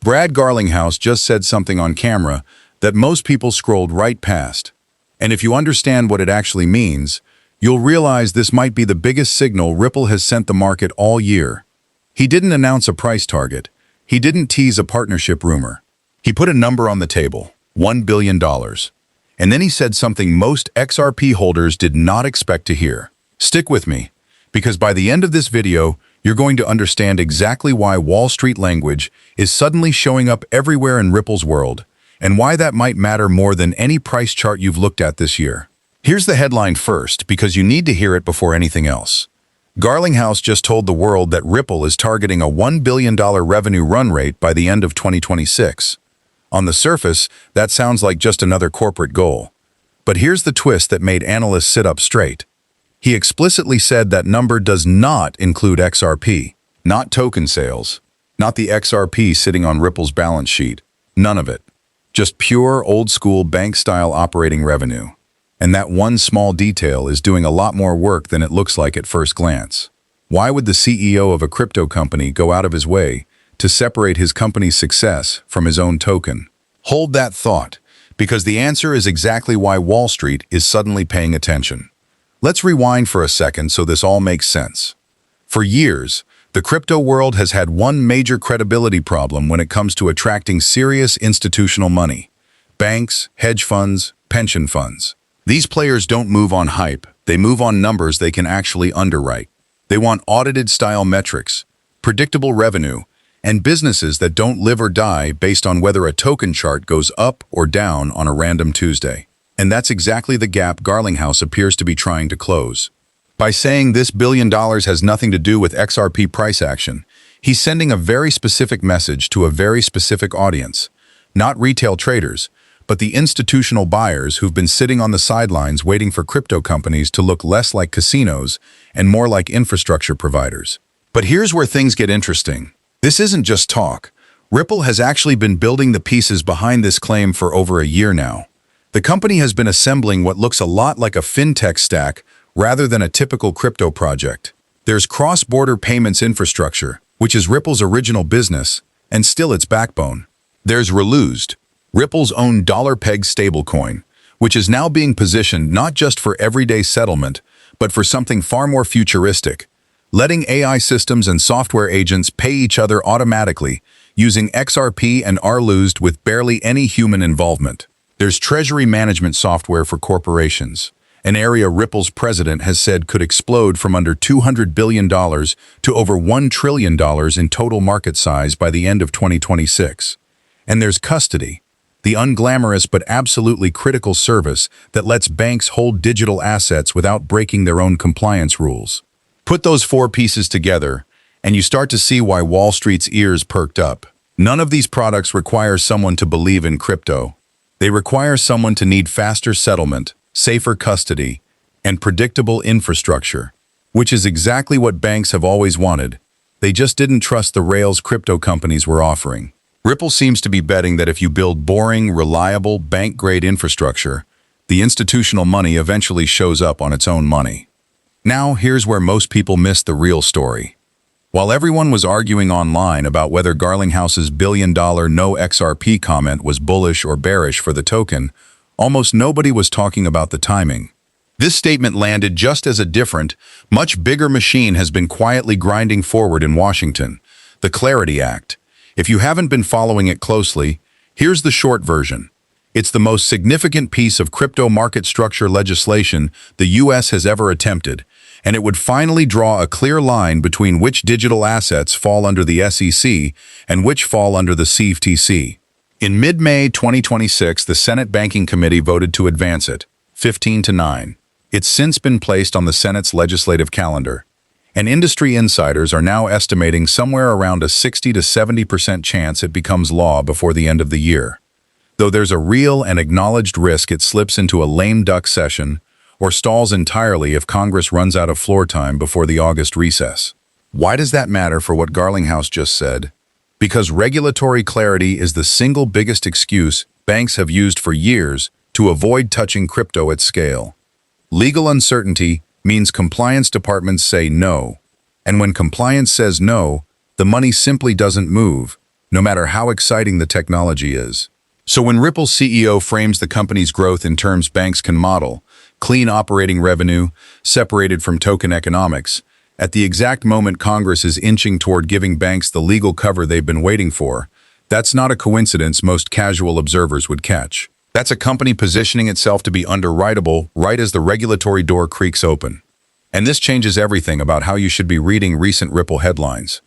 Brad Garlinghouse just said something on camera that most people scrolled right past. And if you understand what it actually means, you'll realize this might be the biggest signal Ripple has sent the market all year. He didn't announce a price target. He didn't tease a partnership rumor. He put a number on the table, $1 billion. And then he said something most XRP holders did not expect to hear. Stick with me, because by the end of this video, you're going to understand exactly why Wall Street language is suddenly showing up everywhere in Ripple's world, and why that might matter more than any price chart you've looked at this year. Here's the headline first, because you need to hear it before anything else. Garlinghouse just told the world that Ripple is targeting a $1 billion revenue run rate by the end of 2026. On the surface, that sounds like just another corporate goal. But here's the twist that made analysts sit up straight. He explicitly said that number does not include XRP, not token sales, not the XRP sitting on Ripple's balance sheet. None of it. Just pure old-school bank-style operating revenue. And that one small detail is doing a lot more work than it looks like at first glance. Why would the CEO of a crypto company go out of his way to separate his company's success from his own token? Hold that thought, because the answer is exactly why Wall Street is suddenly paying attention. Let's rewind for a second so this all makes sense. For years, the crypto world has had one major credibility problem when it comes to attracting serious institutional money: banks, hedge funds, pension funds. These players don't move on hype, they move on numbers they can actually underwrite. They want audited-style metrics, predictable revenue, and businesses that don't live or die based on whether a token chart goes up or down on a random Tuesday. And that's exactly the gap Garlinghouse appears to be trying to close. By saying this $1 billion has nothing to do with XRP price action, he's sending a very specific message to a very specific audience, not retail traders, but the institutional buyers who've been sitting on the sidelines waiting for crypto companies to look less like casinos and more like infrastructure providers. But here's where things get interesting. This isn't just talk. Ripple has actually been building the pieces behind this claim for over a year now. The company has been assembling what looks a lot like a fintech stack rather than a typical crypto project. There's cross-border payments infrastructure, which is Ripple's original business, and still its backbone. There's Relused, Ripple's own dollar-pegged stablecoin, which is now being positioned not just for everyday settlement, but for something far more futuristic, letting AI systems and software agents pay each other automatically, using XRP and Relused with barely any human involvement. There's treasury management software for corporations, an area Ripple's president has said could explode from under $200 billion to over $1 trillion in total market size by the end of 2026. And there's custody, the unglamorous but absolutely critical service that lets banks hold digital assets without breaking their own compliance rules. Put those four pieces together, and you start to see why Wall Street's ears perked up. None of these products require someone to believe in crypto. They require someone to need faster settlement, safer custody, and predictable infrastructure, which is exactly what banks have always wanted. They just didn't trust the rails crypto companies were offering. Ripple seems to be betting that if you build boring, reliable, bank-grade infrastructure, the institutional money eventually shows up on its own money. Now, here's where most people miss the real story. While everyone was arguing online about whether Garlinghouse's billion-dollar no XRP comment was bullish or bearish for the token, almost nobody was talking about the timing. This statement landed just as a different, much bigger machine has been quietly grinding forward in Washington, the Clarity Act. If you haven't been following it closely, here's the short version. It's the most significant piece of crypto market structure legislation the U.S. has ever attempted, and it would finally draw a clear line between which digital assets fall under the SEC and which fall under the CFTC. In mid-May 2026, the Senate Banking Committee voted to advance it, 15-9. It's since been placed on the Senate's legislative calendar, and industry insiders are now estimating somewhere around a 60 to 70% chance it becomes law before the end of the year. Though there's a real and acknowledged risk it slips into a lame duck session or stalls entirely if Congress runs out of floor time before the August recess. Why does that matter for what Garlinghouse just said? Because regulatory clarity is the single biggest excuse banks have used for years to avoid touching crypto at scale. Legal uncertainty means compliance departments say no, and when compliance says no, the money simply doesn't move, no matter how exciting the technology is. So when Ripple's CEO frames the company's growth in terms banks can model, clean operating revenue, separated from token economics, at the exact moment Congress is inching toward giving banks the legal cover they've been waiting for, that's not a coincidence most casual observers would catch. That's a company positioning itself to be underwritable right as the regulatory door creaks open. And this changes everything about how you should be reading recent Ripple headlines.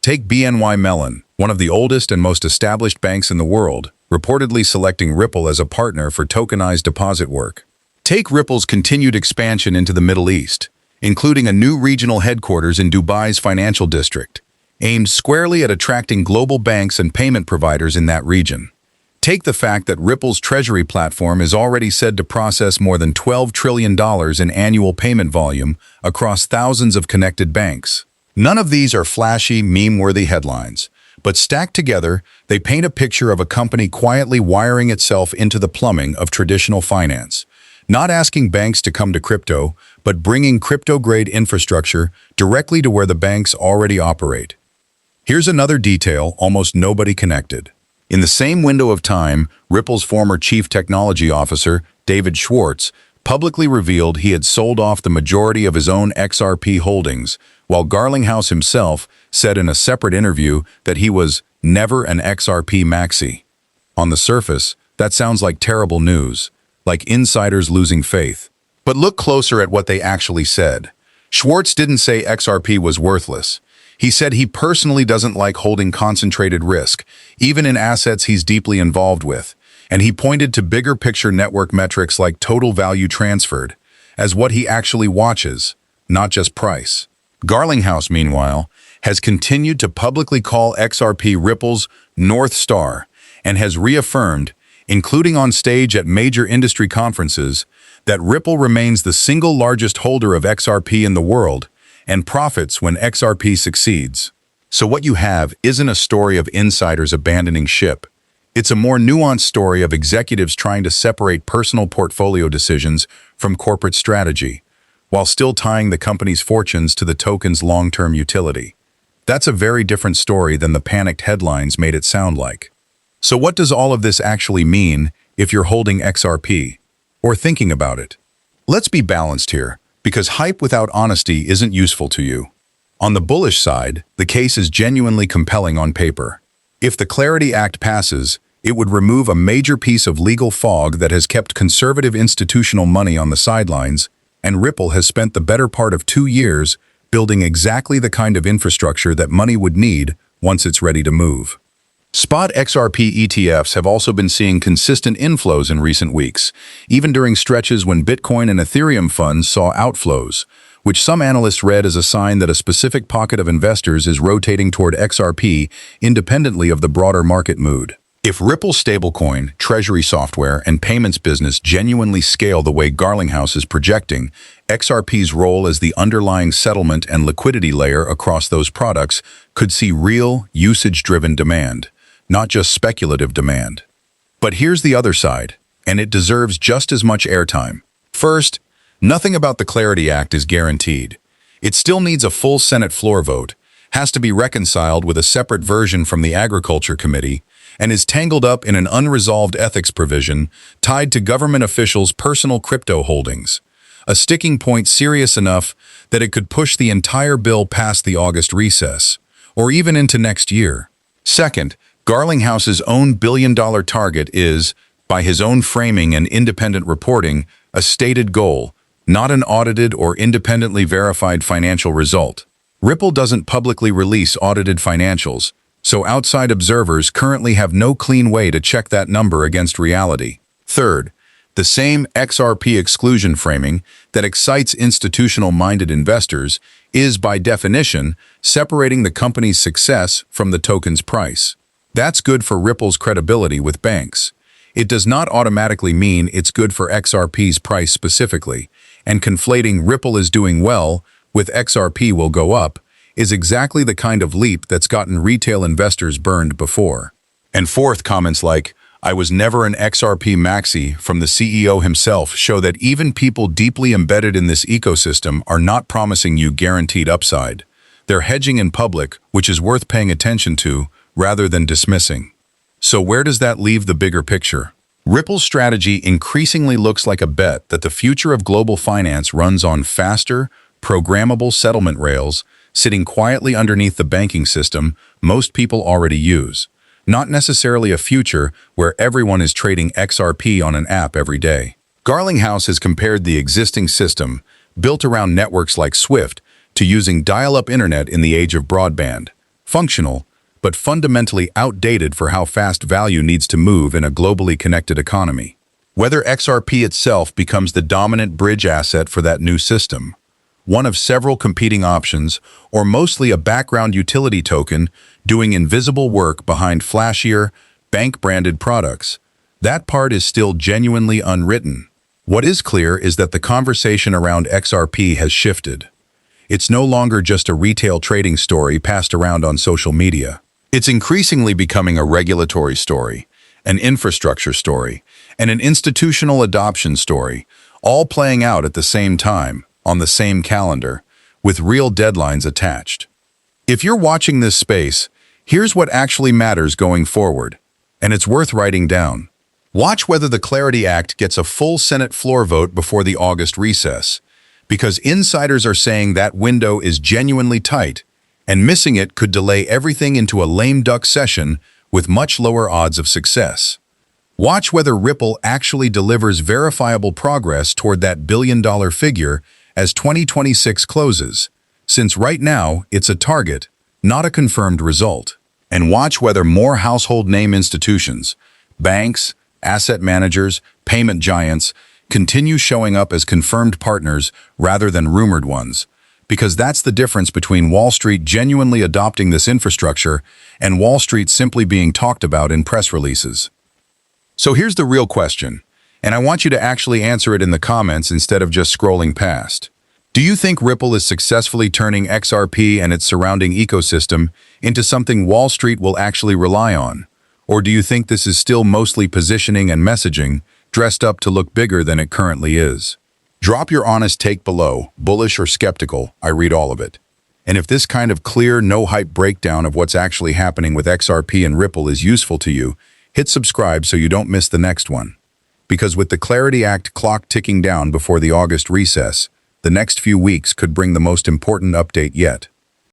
Take BNY Mellon, one of the oldest and most established banks in the world, reportedly selecting Ripple as a partner for tokenized deposit work. Take Ripple's continued expansion into the Middle East, including a new regional headquarters in Dubai's financial district, aimed squarely at attracting global banks and payment providers in that region. Take the fact that Ripple's treasury platform is already said to process more than $12 trillion in annual payment volume across thousands of connected banks. None of these are flashy, meme-worthy headlines, but stacked together, they paint a picture of a company quietly wiring itself into the plumbing of traditional finance, not asking banks to come to crypto, but bringing crypto-grade infrastructure directly to where the banks already operate. Here's another detail almost nobody connected. In the same window of time, Ripple's former chief technology officer, David Schwartz, publicly revealed he had sold off the majority of his own XRP holdings, while Garlinghouse himself said in a separate interview that he was never an XRP maxi. On the surface, that sounds like terrible news, like insiders losing faith. But look closer at what they actually said. Schwartz didn't say XRP was worthless. He said he personally doesn't like holding concentrated risk, even in assets he's deeply involved with, and he pointed to bigger picture network metrics like total value transferred as what he actually watches, not just price. Garlinghouse, meanwhile, has continued to publicly call XRP Ripple's North Star and has reaffirmed, including on stage at major industry conferences, that Ripple remains the single largest holder of XRP in the world and profits when XRP succeeds. So what you have isn't a story of insiders abandoning ship. It's a more nuanced story of executives trying to separate personal portfolio decisions from corporate strategy, while still tying the company's fortunes to the token's long-term utility. That's a very different story than the panicked headlines made it sound like. So what does all of this actually mean if you're holding XRP, or thinking about it? Let's be balanced here, because hype without honesty isn't useful to you. On the bullish side, the case is genuinely compelling on paper. If the Clarity Act passes, it would remove a major piece of legal fog that has kept conservative institutional money on the sidelines, and Ripple has spent the better part of 2 years building exactly the kind of infrastructure that money would need once it's ready to move. Spot XRP ETFs have also been seeing consistent inflows in recent weeks, even during stretches when Bitcoin and Ethereum funds saw outflows, which some analysts read as a sign that a specific pocket of investors is rotating toward XRP independently of the broader market mood. If Ripple's stablecoin, treasury software, and payments business genuinely scale the way Garlinghouse is projecting, XRP's role as the underlying settlement and liquidity layer across those products could see real, usage-driven demand, not just speculative demand. But here's the other side, and it deserves just as much airtime. First, nothing about the Clarity Act is guaranteed. It still needs a full Senate floor vote, has to be reconciled with a separate version from the Agriculture Committee, and is tangled up in an unresolved ethics provision tied to government officials' personal crypto holdings, a sticking point serious enough that it could push the entire bill past the August recess, or even into next year. Second, Garlinghouse's own billion-dollar target is, by his own framing and independent reporting, a stated goal, not an audited or independently verified financial result. Ripple doesn't publicly release audited financials, so outside observers currently have no clean way to check that number against reality. Third, the same XRP exclusion framing that excites institutional-minded investors is, by definition, separating the company's success from the token's price. That's good for Ripple's credibility with banks. It does not automatically mean it's good for XRP's price specifically, and conflating Ripple is doing well with XRP will go up is exactly the kind of leap that's gotten retail investors burned before. And fourth, comments like, "I was never an XRP maxi" from the CEO himself show that even people deeply embedded in this ecosystem are not promising you guaranteed upside. They're hedging in public, which is worth paying attention to, rather than dismissing. So where does that leave the bigger picture? Ripple's strategy increasingly looks like a bet that the future of global finance runs on faster, programmable settlement rails sitting quietly underneath the banking system most people already use, not necessarily a future where everyone is trading XRP on an app every day. Garlinghouse has compared the existing system, built around networks like Swift, to using dial-up internet in the age of broadband. Functional, but fundamentally outdated for how fast value needs to move in a globally connected economy. Whether XRP itself becomes the dominant bridge asset for that new system, one of several competing options, or mostly a background utility token doing invisible work behind flashier, bank-branded products, that part is still genuinely unwritten. What is clear is that the conversation around XRP has shifted. It's no longer just a retail trading story passed around on social media. It's increasingly becoming a regulatory story, an infrastructure story, and an institutional adoption story, all playing out at the same time, on the same calendar, with real deadlines attached. If you're watching this space, here's what actually matters going forward, and it's worth writing down. Watch whether the Clarity Act gets a full Senate floor vote before the August recess, because insiders are saying that window is genuinely tight, and missing it could delay everything into a lame duck session with much lower odds of success. Watch whether Ripple actually delivers verifiable progress toward that billion-dollar figure as 2026 closes, since right now it's a target, not a confirmed result. And watch whether more household name institutions, banks, asset managers, payment giants, continue showing up as confirmed partners rather than rumored ones, because that's the difference between Wall Street genuinely adopting this infrastructure and Wall Street simply being talked about in press releases. So here's the real question, and I want you to actually answer it in the comments instead of just scrolling past. Do you think Ripple is successfully turning XRP and its surrounding ecosystem into something Wall Street will actually rely on? Or do you think this is still mostly positioning and messaging, dressed up to look bigger than it currently is? Drop your honest take below, bullish or skeptical, I read all of it. And if this kind of clear, no-hype breakdown of what's actually happening with XRP and Ripple is useful to you, hit subscribe so you don't miss the next one. Because with the Clarity Act clock ticking down before the August recess, the next few weeks could bring the most important update yet.